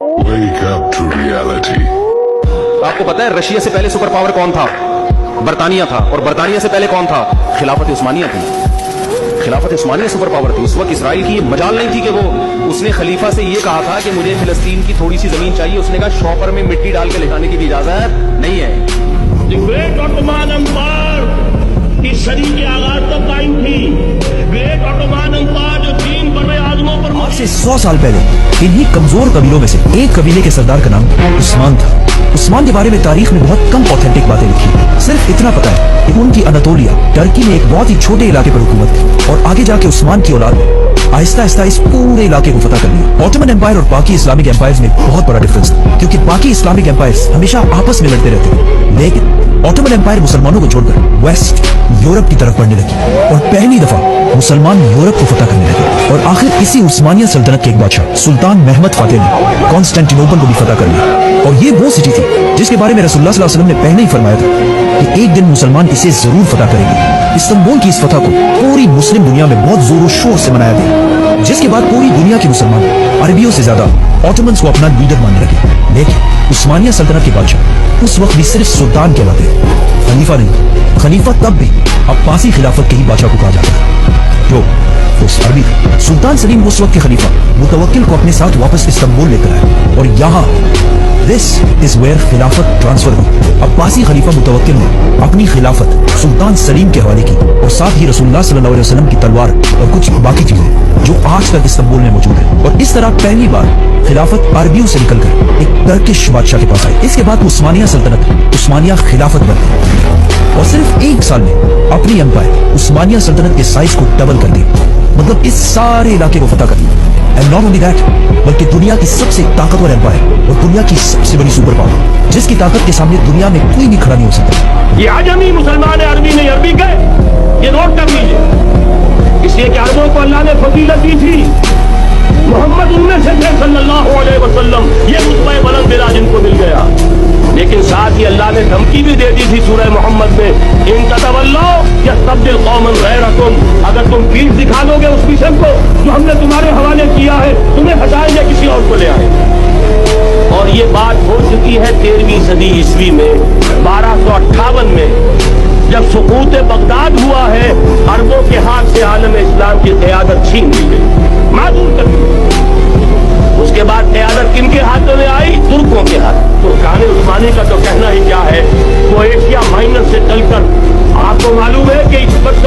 Wake up to reality. आपको पता है रशिया से पहले सुपर पावर कौन था? बरतानिया था। और बरतानिया से पहले कौन था? खिलाफत उस्मानिया थी। खिलाफत उस्मानिया सुपर पावर थी। उस वक्त इसराइल की मजाल नहीं थी कि वो उसने खलीफा से ये कहा था कि मुझे फिलिस्तीन की थोड़ी सी जमीन चाहिए। उसने कहा शॉपर में मिट्टी डाल के लिखाने की भी इजाजत नहीं है। The Great Ottoman Empire की सदी के आगाज तक कायम थी। ग्रेट ऑटोमान एम्पायर जो 3 बड़े आजमों पर आज से 100 साल पहले इन्हीं कमजोर कबीलों में से एक कबीले के सरदार का नाम उस्मान था। उस्मान के बारे में तारीख में बहुत कम ऑथेंटिक बातें लिखी हैं। सिर्फ इतना पता है कि उनकी अनातोलिया टर्की में एक बहुत ही छोटे इलाके पर हुकूमत थी और आगे जाके उस्मान की औलाद ने आहिस्ता आहिस्ता इस पूरे इलाके को फतह कर लिया। ऑटोमन एम्पायर और बाकी इस्लामिक एम्पायर्स में बहुत बड़ा डिफरेंस था, क्योंकि बाकी इस्लामिक एम्पायर्स हमेशा आपस में लड़ते रहते थे, लेकिन ऑटोमन एम्पायर मुसलमानों को छोड़कर वेस्ट यूरोप की तरफ बढ़ने लगी और पहली दफा मुसलमान यूरोप को फतह करने लगे। और आखिर इसी उस्मानिया सल्तनत के एक बादशाह सुल्तान महमद फातेह ने कॉन्स्टेंटिनोपल को भी फतह कर लिया। और ये वो सिटी थी जिसके बारे में रसूलुल्लाह सल्लल्लाहु अलैहि वसल्लम ने पहले ही फरमाया था कि एक दिन मुसलमान इसे जरूर फतह करेंगे। इस्तांबुल की इस फतह को पूरी मुस्लिम दुनिया में बहुत जोर शोर से मनाया गया, जिसके बाद पूरी दुनिया के मुसलमान अरबियों से ज्यादा ऑटोमन्स को अपना लीडर मानने लगे। लेकिन उस्मानिया सल्तनत के बादशाह उस वक्त भी सिर्फ सुल्तान कहलाते, खलीफा नहीं। खलीफा तब भी अब्बासी खिलाफत के ही बादशाह को कहा जाता है, जो उस अरबी था। सुल्तान सलीम उस वक्त के खलीफा मुतवक्किल को अपने साथ वापस इस्तांबुल लेकर आए और यहाँ दिस इज वेयर खिलाफत ट्रांसफर हुई। अब्बासी खलीफा मुतवक्किल ने अपनी खिलाफत सुल्तान सलीम के हवाले की और साथ ही रसूलुल्लाह सल्लल्लाहु अलैहि वसल्लम की तलवार और कुछ बाकी चीजें जो आज तक इस्तांबुल में मौजूद है। और इस तरह पहली बार खिलाफत अरबियों से निकलकर एक टर्किश बादशाह के पास आई। इसके बाद उस्मानिया सल्तनत उस्मानिया खिलाफत बन गई और सिर्फ 1 साल में अपनी एम्पायर उस्मानिया सल्तनत के साइज को डबल कर दिया। मतलब इस सारे इलाके को फतह कर लिया। एंड नॉट ओनली दैट, बल्कि दुनिया की सबसे ताकतवर एम्पायर और दुनिया की सबसे बड़ी सुपर पावर, जिसकी ताकत के सामने दुनिया में कोई भी खड़ा नहीं हो सकता। ये आजमी मुसलमान है, अरबी नहीं। अरबी के ये नोट कर लीजिए, इसलिए कि अरबों को अल्लाह ने फजीलत दी थी। मोहम्मद उनमें से थे सल्लल्लाहु अलैहि वसल्लम, ये रुतबा बुलंद बिला जिनको मिल गया। लेकिन साथ ही अल्लाह ने धमकी भी दे दी थी सूरह मोहम्मद में, इन ततवल्लाओ यस्तब्दिल कौमन गैरकुम, अगर तुम पीठ दिखा दोगे उस मिशन को जो हमने तुम्हारे हवाले किया है, तुम्हें हटाएंगे, किसी और को ले आएंगे। और ये बात हो चुकी है 13वीं सदी ईस्वी में। 1258 में जब सुकूत बगदाद हुआ है, अरबों के हाथ से आलम इस्लाम की क़यादत छीन ली गई, मादूर कर दी। उसके बाद क़यादत किनके हाथों में आई? तुर्कों के हाथ। तुर्कान उस्मानी का तो कहना ही क्या है, वो एशिया माइनर से चलकर आपको मालूम है कि इस वक्त